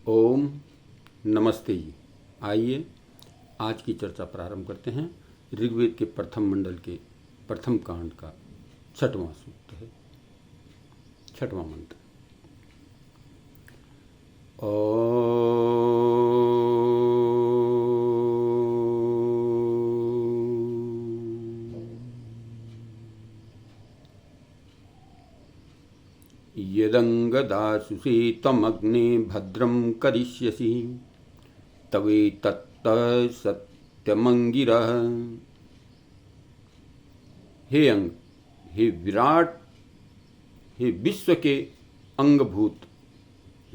ओम नमस्ते जी। आइए आज की चर्चा प्रारंभ करते हैं। ऋग्वेद के प्रथम मंडल के प्रथम कांड का छठवां सूक्त है, छठवां मंत्र। यदंगदासुषे तमग्ने भद्रं करिष्यसि तवेतत्तः सत्यमंगिरः। हे अंग, हे विराट, हे विश्व के अंगभूत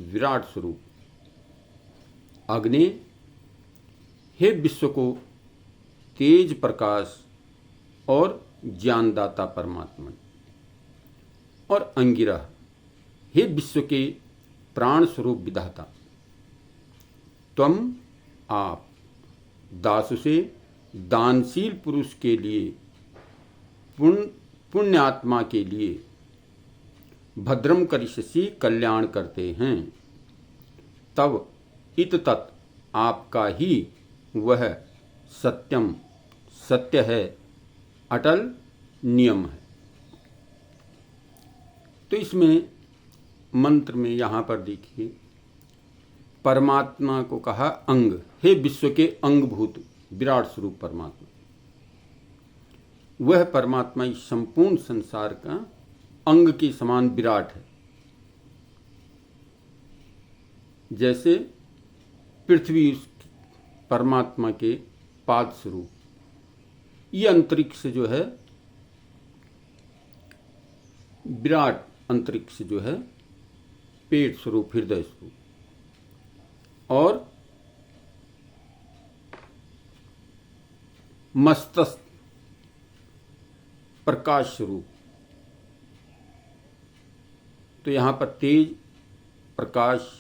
विराट स्वरूप अग्नि, हे विश्व को तेज प्रकाश और ज्ञानदाता परमात्मा, और अंगिरह, हे विश्व के प्राण स्वरूप विधाता। त्वम, आप, दासु से दानशील पुरुष के लिए, पुण्यात्मा के लिए भद्रम करिष्यसि, कल्याण करते हैं। तब इत तत्, आपका ही वह सत्यम सत्य है, अटल नियम है। तो इसमें मंत्र में यहाँ पर देखिए परमात्मा को कहा अंग, हे विश्व के अंगभूत विराट स्वरूप परमात्मा। वह परमात्मा इस संपूर्ण संसार का अंग के समान विराट है। जैसे पृथ्वी परमात्मा के पाद स्वरूप, ये अंतरिक्ष जो है विराट, अंतरिक्ष जो है पेट स्वरूप, हृदय स्वरूप, और मस्तक प्रकाश स्वरूप। तो यहां पर तेज, प्रकाश,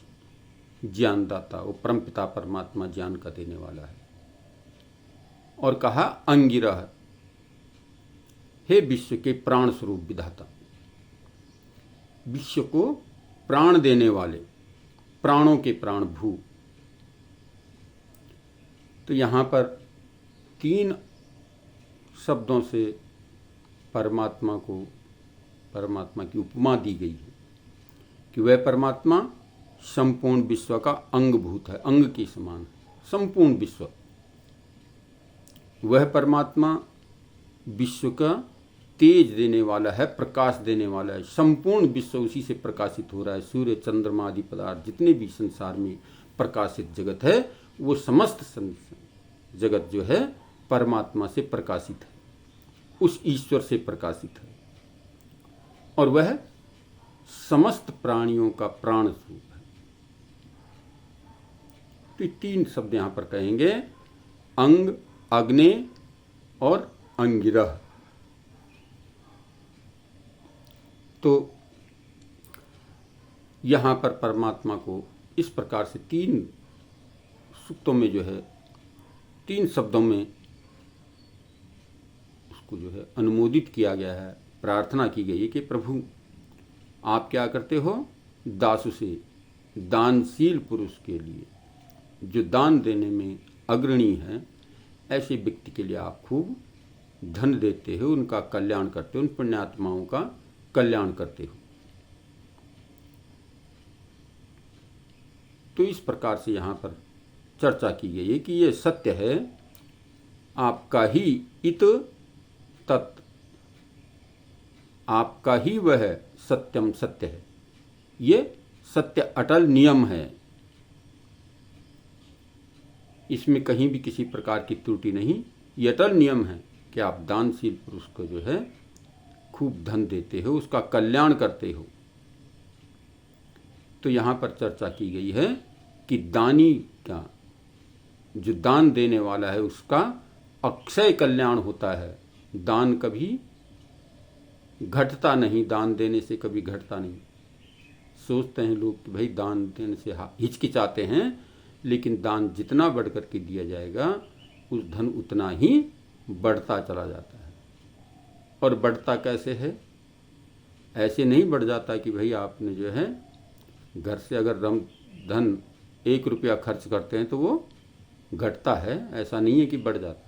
ज्ञानदाता, वो परमपिता परमात्मा ज्ञान का देने वाला है। और कहा अंगिरह, हे विश्व के प्राण स्वरूप विधाता, विश्व को प्राण देने वाले, प्राणों के प्राण भू। तो यहाँ पर तीन शब्दों से परमात्मा को, परमात्मा की उपमा दी गई है कि वह परमात्मा संपूर्ण विश्व का अंगभूत है, अंग के समान है संपूर्ण विश्व। वह परमात्मा विश्व का तेज देने वाला है, प्रकाश देने वाला है। संपूर्ण विश्व उसी से प्रकाशित हो रहा है। सूर्य, चंद्रमा आदि पदार्थ जितने भी संसार में प्रकाशित जगत है, वो समस्त जगत जो है परमात्मा से प्रकाशित है, उस ईश्वर से प्रकाशित है। और वह समस्त प्राणियों का प्राण स्वरूप है। तो तीन शब्द यहां पर कहेंगे, अंग, अग्नि और अंगिरह। तो यहाँ पर परमात्मा को इस प्रकार से तीन सूक्तों में जो है, तीन शब्दों में उसको जो है अनुमोदित किया गया है। प्रार्थना की गई है कि प्रभु आप क्या करते हो, दासु से, दानशील पुरुष के लिए, जो दान देने में अग्रणी है, ऐसे व्यक्ति के लिए आप खूब धन देते हो, उनका कल्याण करते हो, उन पुण्यात्माओं का कल्याण करते हो। तो इस प्रकार से यहाँ पर चर्चा की गई है कि ये सत्य है, आपका ही इत तत्, आपका ही वह सत्यम सत्य है, ये सत्य अटल नियम है। इसमें कहीं भी किसी प्रकार की त्रुटि नहीं। ये अटल नियम है कि आप दानशील पुरुष को जो है खूब धन देते हो, उसका कल्याण करते हो। तो यहाँ पर चर्चा की गई है कि दानी का, जो दान देने वाला है, उसका अक्षय कल्याण होता है। दान कभी घटता नहीं, दान देने से कभी घटता नहीं। सोचते हैं लोग कि भाई दान देने से हिचकिचाते हैं, लेकिन दान जितना बढ़ करके दिया जाएगा, उस धन उतना ही बढ़ता चला जाता है। और बढ़ता कैसे है? ऐसे नहीं बढ़ जाता कि भाई आपने जो है घर से अगर धन 1 रुपया खर्च करते हैं तो वो घटता है, ऐसा नहीं है कि बढ़ जाता है।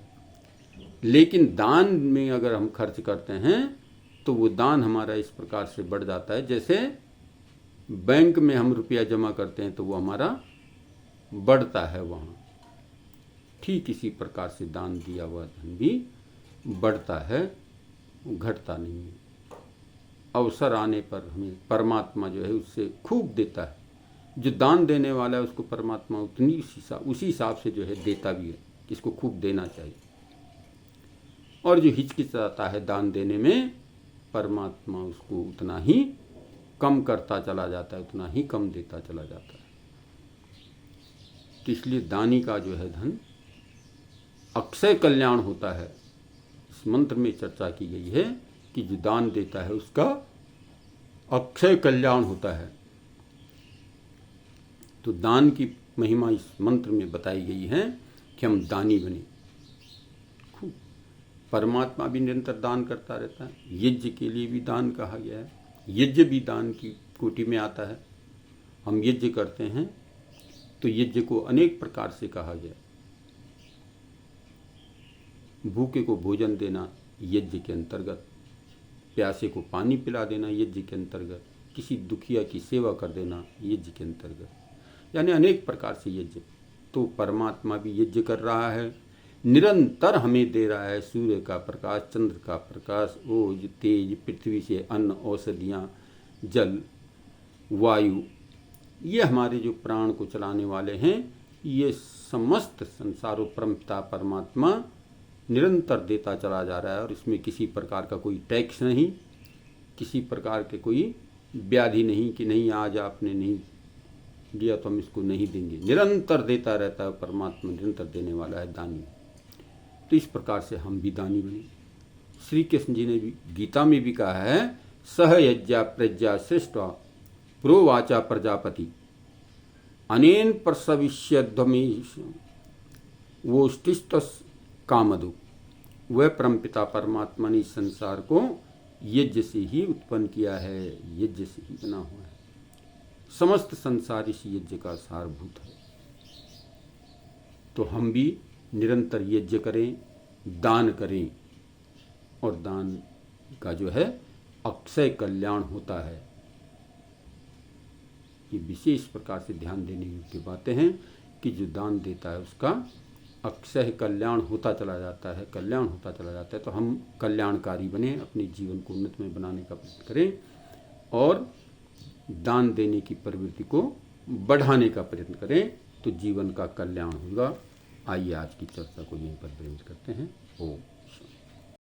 लेकिन दान में अगर हम खर्च करते हैं तो वो दान हमारा इस प्रकार से बढ़ जाता है, जैसे बैंक में हम रुपया जमा करते हैं तो वो हमारा बढ़ता है वहाँ, ठीक इसी प्रकार से दान दिया हुआ धन भी बढ़ता है, घटता नहीं है। अवसर आने पर हमें परमात्मा जो है उससे खूब देता है। जो दान देने वाला है उसको परमात्मा उसी हिसाब से जो है देता भी है, इसको खूब देना चाहिए। और जो हिचकिचाता है दान देने में, परमात्मा उसको उतना ही कम करता चला जाता है, उतना ही कम देता चला जाता है। तो इसलिए दानी का जो है धन अक्षय कल्याण होता है। इस मंत्र में चर्चा की गई है कि जो दान देता है उसका अक्षय कल्याण होता है। तो दान की महिमा इस मंत्र में बताई गई है कि हम दानी बने। खूब परमात्मा भी निरंतर दान करता रहता है। यज्ञ के लिए भी दान कहा गया है, यज्ञ भी दान की कोटि में आता है। हम यज्ञ करते हैं तो यज्ञ को अनेक प्रकार से कहा गया। भूखे को भोजन देना यज्ञ के अंतर्गत, प्यासे को पानी पिला देना यज्ञ के अंतर्गत, किसी दुखिया की सेवा कर देना यज्ञ के अंतर्गत, यानी अनेक प्रकार से यज्ञ। तो परमात्मा भी यज्ञ कर रहा है, निरंतर हमें दे रहा है सूर्य का प्रकाश, चंद्र का प्रकाश, ओज, तेज, पृथ्वी से अन्न, औषधियाँ, जल, वायु, ये हमारे जो प्राण को चलाने वाले हैं, ये समस्त संसारों परमपिता परमात्मा निरंतर देता चला जा रहा है। और इसमें किसी प्रकार का कोई टैक्स नहीं, किसी प्रकार के कोई व्याधि नहीं कि नहीं आज आपने नहीं दिया तो हम इसको नहीं देंगे। निरंतर देता रहता है परमात्मा, निरंतर देने वाला है दानी। तो इस प्रकार से हम भी दानी बने। श्री कृष्ण जी ने भी गीता में भी कहा है, सह यज्ञा प्रज्ञा श्रेष्ठा प्रोवाचा प्रजापति अनेन प्रसविष्यध्वमेश वोष्टिष्टस कामधु। वह परमपिता परमात्मा ने इस संसार को यज्ञ से ही उत्पन्न किया है, यज्ञ से ही बना हुआ है। समस्त संसार इस यज्ञ का सारभूत है। तो हम भी निरंतर यज्ञ करें, दान करें, और दान का जो है अक्षय कल्याण होता है। ये विशेष प्रकार से ध्यान देने की बातें हैं कि जो दान देता है उसका अक्षय कल्याण होता चला जाता है, कल्याण होता चला जाता है। तो हम कल्याणकारी बने, अपने जीवन को उन्नतमय बनाने का प्रयत्न करें और दान देने की प्रवृत्ति को बढ़ाने का प्रयत्न करें, तो जीवन का कल्याण होगा। आइए आज की चर्चा को यहीं पर विराम करते हैं। ओम।